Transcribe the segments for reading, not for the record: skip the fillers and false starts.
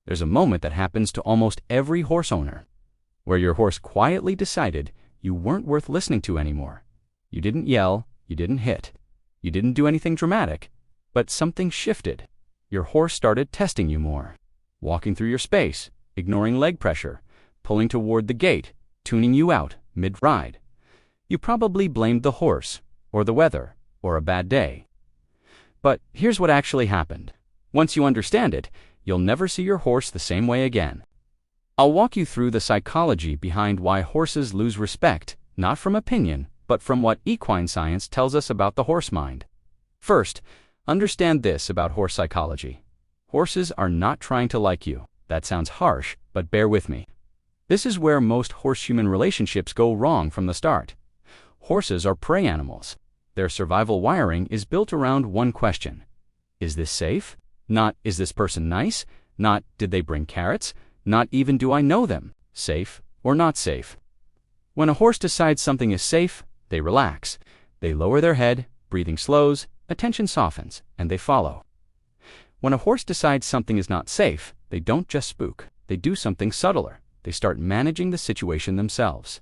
There's a moment that happens to almost every horse owner, where your horse quietly decided you weren't worth listening to anymore. You didn't yell, you didn't hit, you didn't do anything dramatic, but something shifted. Your horse started testing you more, walking through your space, ignoring leg pressure, pulling toward the gate, tuning you out mid-ride. You probably blamed the horse, or the weather, or a bad day. But here's what actually happened. Once you understand it, you'll never see your horse the same way again. I'll walk you through the psychology behind why horses lose respect, not from opinion, but from what equine science tells us about the horse mind. First, understand this about horse psychology. Horses are not trying to like you. That sounds harsh, but bear with me. This is where most horse-human relationships go wrong from the start. Horses are prey animals. Their survival wiring is built around one question. Is this safe? Not, is this person nice? Not, did they bring carrots? Not even, do I know them? Safe or not safe? When a horse decides something is safe, they relax. They lower their head, breathing slows, attention softens, and they follow. When a horse decides something is not safe, they don't just spook. They do something subtler. They start managing the situation themselves.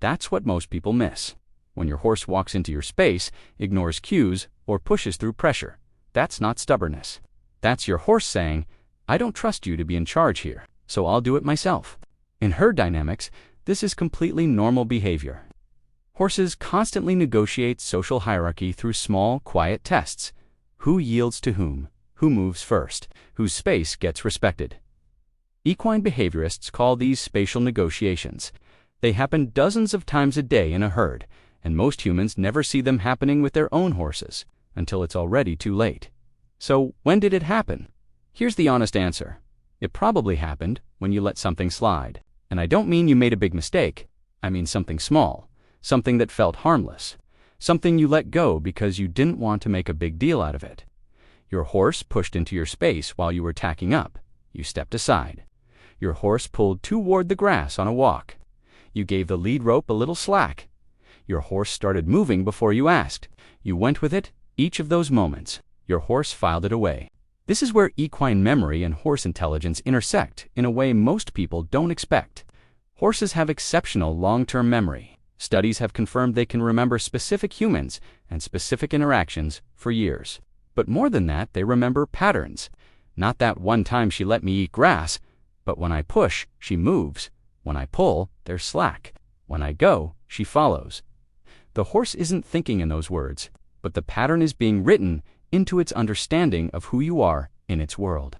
That's what most people miss. When your horse walks into your space, ignores cues, or pushes through pressure, that's not stubbornness. That's your horse saying, I don't trust you to be in charge here, so I'll do it myself. In herd dynamics, this is completely normal behavior. Horses constantly negotiate social hierarchy through small, quiet tests. Who yields to whom? Who moves first? Whose space gets respected? Equine behaviorists call these spatial negotiations. They happen dozens of times a day in a herd, and most humans never see them happening with their own horses until it's already too late. So, when did it happen? Here's the honest answer. It probably happened when you let something slide. And I don't mean you made a big mistake. I mean something small, something that felt harmless, something you let go because you didn't want to make a big deal out of it. Your horse pushed into your space while you were tacking up. You stepped aside. Your horse pulled toward the grass on a walk. You gave the lead rope a little slack. Your horse started moving before you asked. You went with it. Each of those moments, your horse filed it away. This is where equine memory and horse intelligence intersect in a way most people don't expect. Horses have exceptional long-term memory. Studies have confirmed they can remember specific humans and specific interactions for years. But more than that, they remember patterns. Not that one time she let me eat grass, but when I push, she moves. When I pull, there's slack. When I go, she follows. The horse isn't thinking in those words, but the pattern is being written into its understanding of who you are in its world.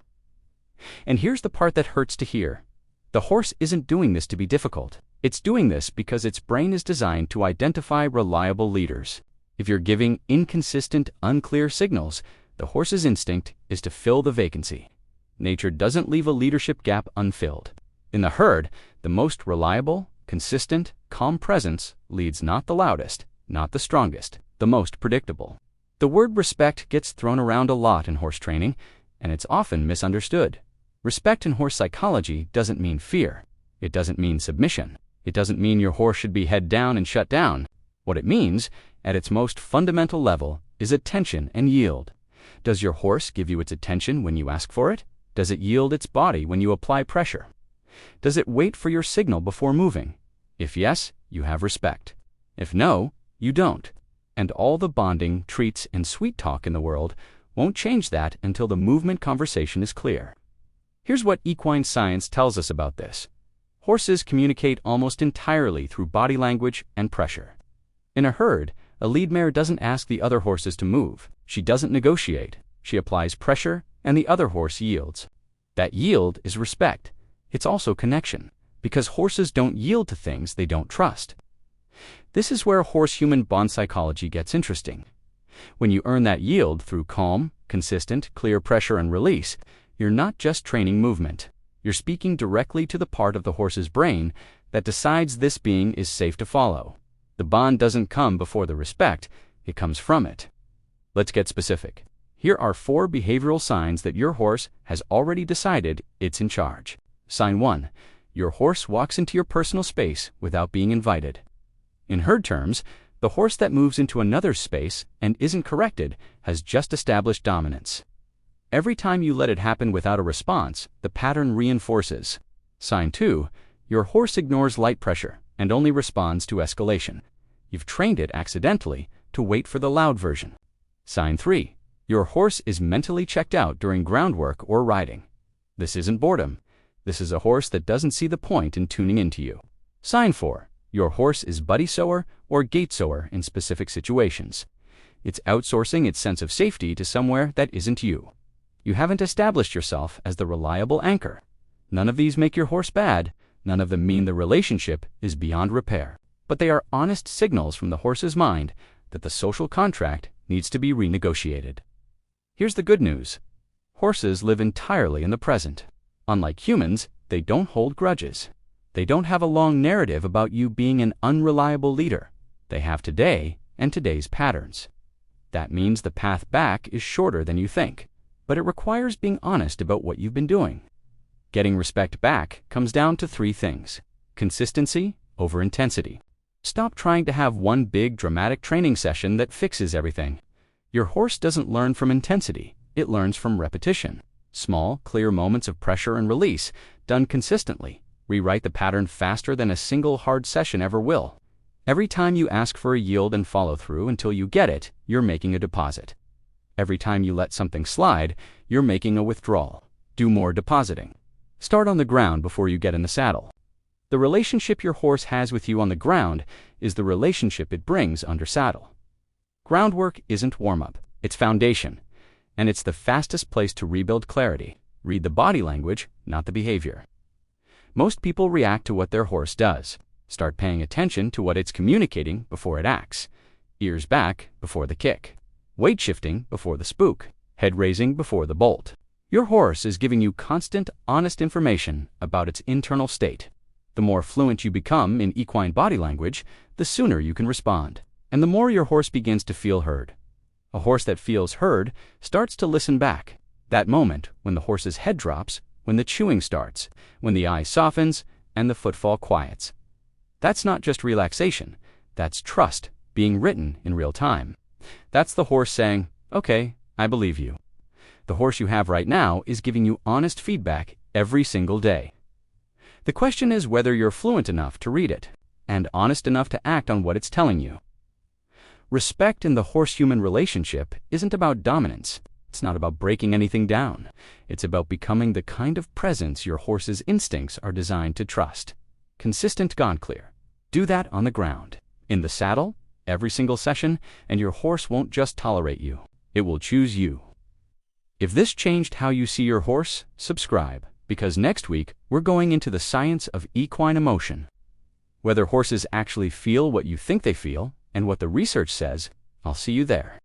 And here's the part that hurts to hear. The horse isn't doing this to be difficult. It's doing this because its brain is designed to identify reliable leaders. If you're giving inconsistent, unclear signals, the horse's instinct is to fill the vacancy. Nature doesn't leave a leadership gap unfilled. In the herd, the most reliable, consistent, calm presence leads not the loudest, not the strongest, the most predictable. The word respect gets thrown around a lot in horse training, and it's often misunderstood. Respect in horse psychology doesn't mean fear. It doesn't mean submission. It doesn't mean your horse should be head down and shut down. What it means, at its most fundamental level, is attention and yield. Does your horse give you its attention when you ask for it? Does it yield its body when you apply pressure? Does it wait for your signal before moving? If yes, you have respect. If no, you don't. And all the bonding, treats, and sweet talk in the world won't change that until the movement conversation is clear. Here's what equine science tells us about this. Horses communicate almost entirely through body language and pressure. In a herd, a lead mare doesn't ask the other horses to move. She doesn't negotiate. She applies pressure, and the other horse yields. That yield is respect. It's also connection, because horses don't yield to things they don't trust. This is where horse-human bond psychology gets interesting. When you earn that yield through calm, consistent, clear pressure and release, you're not just training movement. You're speaking directly to the part of the horse's brain that decides this being is safe to follow. The bond doesn't come before the respect, it comes from it. Let's get specific. Here are 4 behavioral signs that your horse has already decided it's in charge. Sign 1. Your horse walks into your personal space without being invited. In herd terms, the horse that moves into another's space and isn't corrected has just established dominance. Every time you let it happen without a response, the pattern reinforces. Sign 2. Your horse ignores light pressure and only responds to escalation. You've trained it accidentally to wait for the loud version. Sign 3. Your horse is mentally checked out during groundwork or riding. This isn't boredom. This is a horse that doesn't see the point in tuning into you. Sign 4. Your horse is buddy sower or gate sower in specific situations. It's outsourcing its sense of safety to somewhere that isn't you. You haven't established yourself as the reliable anchor. None of these make your horse bad. None of them mean the relationship is beyond repair. But they are honest signals from the horse's mind that the social contract needs to be renegotiated. Here's the good news. Horses live entirely in the present. Unlike humans, they don't hold grudges. They don't have a long narrative about you being an unreliable leader. They have today and today's patterns. That means the path back is shorter than you think, but it requires being honest about what you've been doing. Getting respect back comes down to 3 things: consistency over intensity. Stop trying to have one big dramatic training session that fixes everything. Your horse doesn't learn from intensity, it learns from repetition. Small, clear moments of pressure and release, done consistently, rewrite the pattern faster than a single hard session ever will. Every time you ask for a yield and follow through until you get it, you're making a deposit. Every time you let something slide, you're making a withdrawal. Do more depositing. Start on the ground before you get in the saddle. The relationship your horse has with you on the ground is the relationship it brings under saddle. Groundwork isn't warm-up, it's foundation. And it's the fastest place to rebuild clarity. Read the body language, not the behavior. Most people react to what their horse does. Start paying attention to what it's communicating before it acts. Ears back before the kick. Weight shifting before the spook. Head raising before the bolt. Your horse is giving you constant, honest information about its internal state. The more fluent you become in equine body language, the sooner you can respond, and the more your horse begins to feel heard. A horse that feels heard starts to listen back. That moment when the horse's head drops, when the chewing starts, when the eye softens, and the footfall quiets. That's not just relaxation, that's trust being written in real time. That's the horse saying, "Okay, I believe you." The horse you have right now is giving you honest feedback every single day. The question is whether you're fluent enough to read it, and honest enough to act on what it's telling you. Respect in the horse-human relationship isn't about dominance. It's not about breaking anything down. It's about becoming the kind of presence your horse's instincts are designed to trust. Consistent, gone clear. Do that on the ground. In the saddle, every single session, and your horse won't just tolerate you. It will choose you. If this changed how you see your horse, subscribe, because next week we're going into the science of equine emotion. Whether horses actually feel what you think they feel, and what the research says, I'll see you there.